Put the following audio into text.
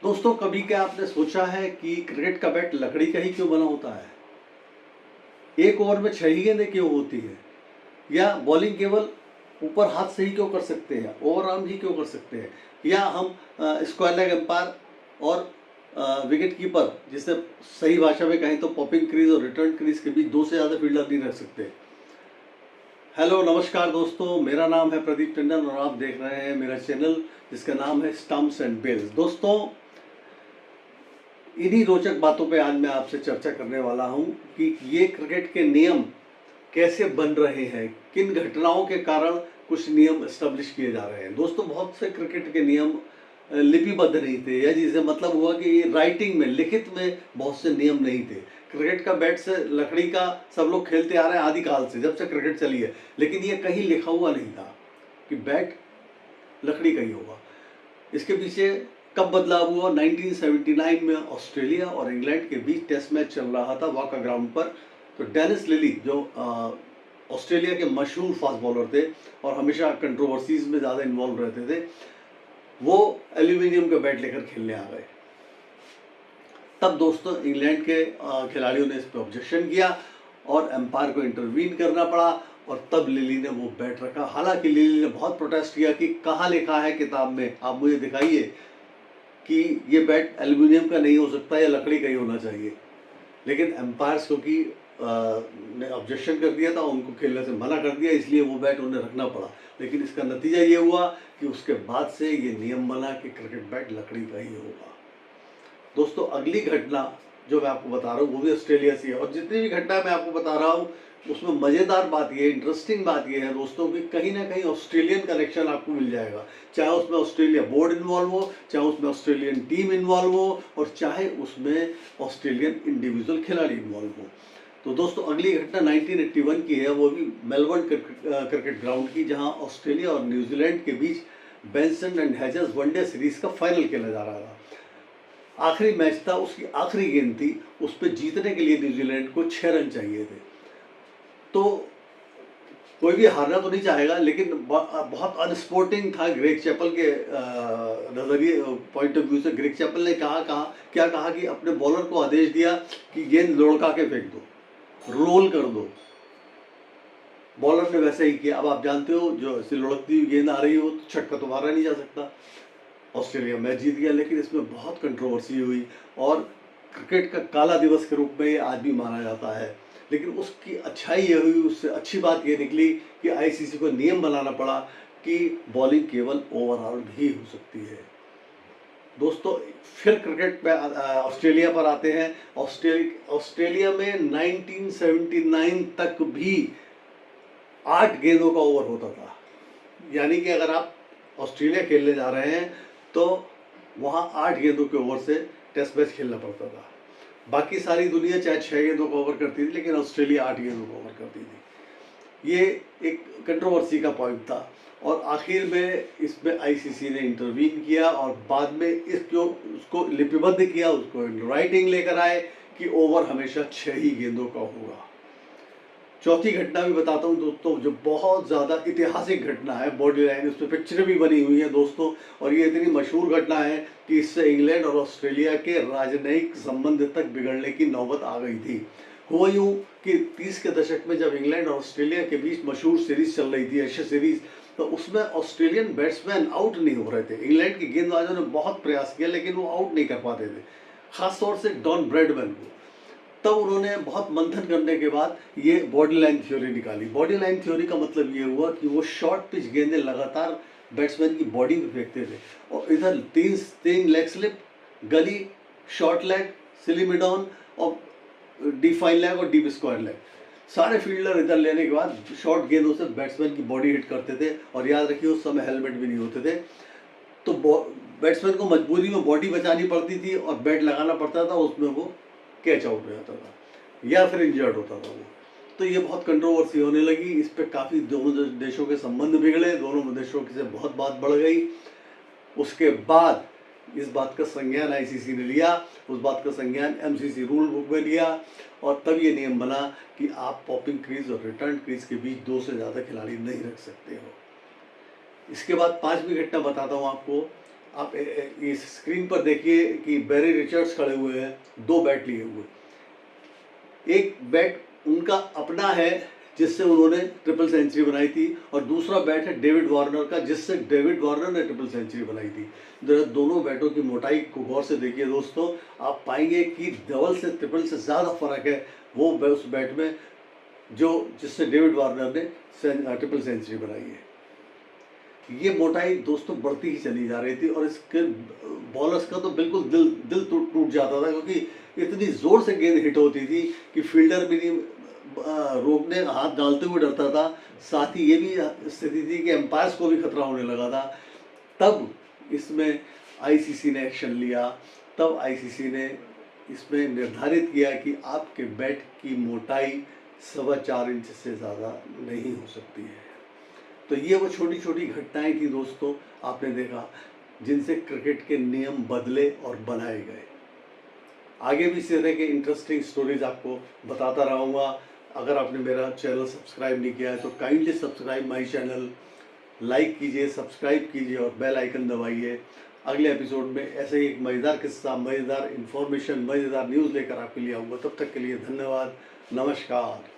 दोस्तों, कभी क्या आपने सोचा है कि क्रिकेट का बैट लकड़ी का ही क्यों बना होता है? एक ओवर में 6 ही गेंदें क्यों होती है? या बॉलिंग केवल ऊपर हाथ से ही क्यों कर सकते हैं? ओवर आर्म ही क्यों कर सकते हैं? या हम स्क्वायर लेग एम्पायर और विकेट कीपर, जिसे सही भाषा में कहें तो पॉपिंग क्रीज और रिटर्न क्रीज के बीच 2 से ज़्यादा फील्डर नहीं रख सकते। हेलो, नमस्कार दोस्तों, मेरा नाम है प्रदीप टंडन और आप देख रहे हैं मेरा चैनल जिसका नाम है स्टंप्स एंड बेल्स। दोस्तों, इन्हीं रोचक बातों पे आज मैं आपसे चर्चा करने वाला हूं कि ये क्रिकेट के नियम कैसे बन रहे हैं, किन घटनाओं के कारण कुछ नियम एस्टेब्लिश किए जा रहे हैं। दोस्तों, बहुत से क्रिकेट के नियम लिपिबद्ध नहीं थे, या जिसे मतलब हुआ कि राइटिंग में, लिखित में बहुत से नियम नहीं थे। क्रिकेट का बैट से लकड़ी का सब लोग खेलते आ रहे हैं आदिकाल से, जब से क्रिकेट चली है, लेकिन ये कहीं लिखा हुआ नहीं था कि बैट लकड़ी का ही होगा। इसके पीछे कब बदलाव हुआ? 1979 में ऑस्ट्रेलिया और इंग्लैंड के बीच टेस्ट मैच चल रहा था वाका ग्राउंड पर। तो डेनिस लिली, जो ऑस्ट्रेलिया के मशहूर फास्ट बॉलर थे और हमेशा कंट्रोवर्सीज में ज़्यादा इन्वॉल्व रहते थे, वो एल्यूमिनियम का बैट लेकर खेलने आ गए। तब दोस्तों, इंग्लैंड के खिलाड़ियों ने इस पर ऑब्जेक्शन किया और एम्पायर को इंटरवीन करना पड़ा, और तब लिली ने वो बैट रखा। हालांकि लिली ने बहुत प्रोटेस्ट किया कि कहाँ लिखा है किताब में, आप मुझे दिखाइए कि ये बैट एल्यूमिनियम का नहीं हो सकता या लकड़ी का ही होना चाहिए। लेकिन एम्पायर्स क्योंकि ने ऑब्जेक्शन कर दिया था, उनको खेलने से मना कर दिया, इसलिए वो बैट उन्हें रखना पड़ा। लेकिन इसका नतीजा ये हुआ कि उसके बाद से ये नियम बना कि क्रिकेट बैट लकड़ी का ही होगा। दोस्तों, अगली घटना जो मैं आपको बता रहा हूँ वो भी ऑस्ट्रेलिया से है, और जितनी भी घटना मैं आपको बता रहा हूँ उसमें मज़ेदार बात ये, इंटरेस्टिंग बात ये है दोस्तों कि कहीं ना कहीं ऑस्ट्रेलियन कनेक्शन आपको मिल जाएगा। चाहे उसमें ऑस्ट्रेलिया बोर्ड इन्वॉल्व हो, चाहे उसमें ऑस्ट्रेलियन टीम इन्वॉल्व हो, और चाहे उसमें ऑस्ट्रेलियन इंडिविजुअल खिलाड़ी इन्वॉल्व हो। तो दोस्तों, अगली घटना 1981 की है, वो भी मेलबर्न क्रिकेट ग्राउंड की, जहां ऑस्ट्रेलिया और न्यूजीलैंड के बीच बेंसन एंड हैजर्स वनडे सीरीज का फाइनल खेला जा रहा था। आखिरी मैच था, उसकी आखिरी गेंद थी, उस पर जीतने के लिए न्यूजीलैंड को 6 रन चाहिए थे। तो कोई भी हारना तो नहीं चाहेगा, लेकिन बहुत अनस्पोर्टिंग था ग्रेग चैपल के नजरिए पॉइंट ऑफ व्यू से। ग्रेग चैपल ने क्या कहा कि अपने बॉलर को आदेश दिया कि गेंद लुढ़का के फेंक दो, रोल कर दो। बॉलर ने वैसे ही किया। अब आप जानते हो, जो ऐसी लुढ़कती हुई गेंद आ रही हो तो छक्का तो मारा नहीं जा सकता। ऑस्ट्रेलिया मैच जीत गया, लेकिन इसमें बहुत कंट्रोवर्सी हुई और क्रिकेट का काला दिवस के रूप में ये आज भी माना जाता है। लेकिन उसकी अच्छाई ये हुई, उससे अच्छी बात ये निकली कि आईसीसी को नियम बनाना पड़ा कि बॉलिंग केवल ओवरऑल भी हो सकती है। दोस्तों, फिर क्रिकेट पे ऑस्ट्रेलिया पर आते हैं। ऑस्ट्रेलिया में 1979 तक भी 8 गेंदों का ओवर होता था। यानी कि अगर आप ऑस्ट्रेलिया खेलने जा रहे हैं तो वहाँ 8 गेंदों के ओवर से टेस्ट मैच खेलना पड़ता था। बाकी सारी दुनिया चाहे 6 गेंदों का ओवर करती थी, लेकिन ऑस्ट्रेलिया 8 गेंदों का ओवर करती थी। ये एक कंट्रोवर्सी का पॉइंट था, और आखिर में इसमें आईसीसी ने इंटरवीन किया और बाद में उसको लिपिबद्ध किया, उसको राइटिंग लेकर आए कि ओवर हमेशा 6 ही गेंदों का होगा। चौथी घटना भी बताता हूँ दोस्तों, जो बहुत ज़्यादा ऐतिहासिक घटना है, बॉडी लाइन, उस पर पिक्चरें भी बनी हुई हैं दोस्तों, और ये इतनी मशहूर घटना है कि इससे इंग्लैंड और ऑस्ट्रेलिया के राजनयिक संबंध तक बिगड़ने की नौबत आ गई थी। हुआ यूँ कि 30 के दशक में जब इंग्लैंड और ऑस्ट्रेलिया के बीच मशहूर सीरीज चल रही थी, एशेज सीरीज, तो उसमें ऑस्ट्रेलियन बैट्समैन आउट नहीं हो रहे थे। इंग्लैंड के गेंदबाजों ने बहुत प्रयास किया, लेकिन वो आउट नहीं कर पाते थे, खासतौर से डॉन ब्रैडमैन को। तब उन्होंने बहुत मंथन करने के बाद ये बॉडी लाइन थ्योरी निकाली। बॉडी लाइन थ्योरी का मतलब ये हुआ कि वो शॉर्ट पिच गेंदें लगातार बैट्समैन की बॉडी में फेंकते थे, और इधर तीन लेग स्लिप, गली, short leg, silly mid on, और डी फाइन लेग और डीप स्क्वायर लेग, सारे फील्डर इधर लेने के बाद शॉर्ट गेंदों से बैट्समैन की बॉडी हिट करते थे। और याद रखिए, उस समय हेलमेट भी नहीं होते थे, तो बैट्समैन को मजबूरी में बॉडी बचानी पड़ती थी और बैट लगाना पड़ता था, उसमें वो कैच आउट हो जाता था या फिर इंजर्ड होता था वो। तो ये बहुत कंट्रोवर्सी होने लगी, इस पे काफ़ी दोनों देशों के संबंध बिगड़े, दोनों देशों से बहुत बात बढ़ गई। उसके बाद इस बात का संज्ञान आईसीसी ने लिया, उस बात का संज्ञान एमसीसी रूल बुक में लिया, और तब ये नियम बना कि आप पॉपिंग क्रीज और रिटर्न क्रीज के बीच 2 से ज़्यादा खिलाड़ी नहीं रख सकते हो। इसके बाद 5वीं घटना बताता हूँ आपको। आप इस स्क्रीन पर देखिए कि बैरी रिचर्ड्स खड़े हुए हैं, 2 बैट लिए हुए। एक बैट उनका अपना है जिससे उन्होंने ट्रिपल सेंचुरी बनाई थी, और दूसरा बैट है डेविड वार्नर का जिससे डेविड वार्नर ने ट्रिपल सेंचुरी बनाई थी। दोनों बैटों की मोटाई को गौर से देखिए दोस्तों, आप पाएंगे कि डबल से ट्रिपल से ज़्यादा फर्क है वो उस बैट में जो जिससे डेविड वार्नर ने ट्रिपल सेंचुरी बनाई है। ये मोटाई दोस्तों बढ़ती ही चली जा रही थी, और इसके बॉलर्स का तो बिल्कुल दिल टूट जाता था, क्योंकि इतनी ज़ोर से गेंद हिट होती थी कि फील्डर भी नहीं रोकने हाथ डालते हुए डरता था। साथ ही ये भी स्थिति थी कि एम्पायर्स को भी खतरा होने लगा था। तब इसमें आईसीसी ने एक्शन लिया। तब आईसीसी ने इसमें निर्धारित किया कि आपके बैट की मोटाई 4.25 इंच से ज़्यादा नहीं हो सकती है। तो ये वो छोटी छोटी घटनाएं थी दोस्तों, आपने देखा, जिनसे क्रिकेट के नियम बदले और बनाए गए। आगे भी इस तरह के इंटरेस्टिंग स्टोरीज आपको बताता रहूँगा। अगर आपने मेरा चैनल सब्सक्राइब नहीं किया है तो kindly subscribe my channel, like कीजिए, सब्सक्राइब कीजिए और बेल आइकन दबाइए। अगले एपिसोड में ऐसे ही एक मज़ेदार किस्सा, मज़ेदार इन्फॉर्मेशन, मज़ेदार न्यूज़ लेकर आपके लिए आऊँगा। तब तक के लिए धन्यवाद, नमस्कार।